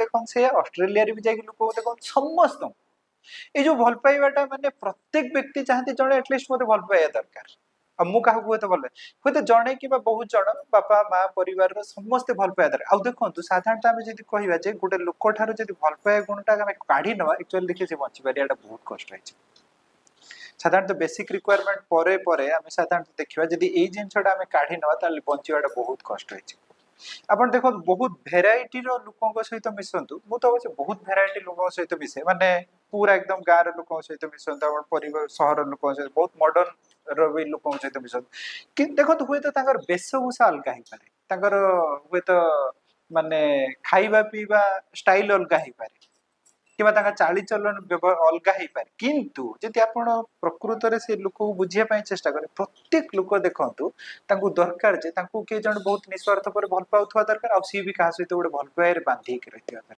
देखो से ऑस्ट्रेलिया रे भी जाके लोक देखो समस्त ये जो भल पाइबाटा माने प्रत्येक व्यक्ति चाहते जड़े एटलिस्ट मते भल पाइबा दरकार आ मु काहु हुए तो भल हुए तो जड़े कि बहुत जण बापा माँ परिवार समस्ते भल पाइबा दरकार आ देखो साधारणतः आम जब कहवा जे गोटे लोक ठार जब भल पाइबा गुणटा आम काढ़ी नवा एक्चुअली देखिए से बची पारिया बहुत कष्ट है साधारणतः बेसिक रिक्वायरमेंट परे परे आम साधारणतः देखा जब ये जिनसा आम काढ़ी नवा बचाटा बहुत कष्ट है आपण देखो बहुत भेराइटी रो लोकों सहित मिसंतु मु तो अवश्य बहुत भेराइटी लोकों सहित मिसे माने पूरा एकदम गाँव लोकों सहित मिसंतु आपण परिवार शहर लोकों सहित बहुत मॉडर्न रो भी लोकों सहित मिसंतु कि देखो हुए तो तांकर वेशभूषा अलग ही पारे तांकर हुए तो माने खाइबा पीबा स्टाइल अलग ही पारे किबा तांका चाली चलन अलग ही पारे किंतु जदि आपण प्रकृत रे से लोक को बुझिया पई चेष्टा करे प्रत्येक लोक देखंतु तांकु दरकार जे तांकु के जण बहुत निस्वार्थ पर भल पाउथवा दरकार आ सी भी कहा सहित गोटे भल पाए बांधी के रहथिया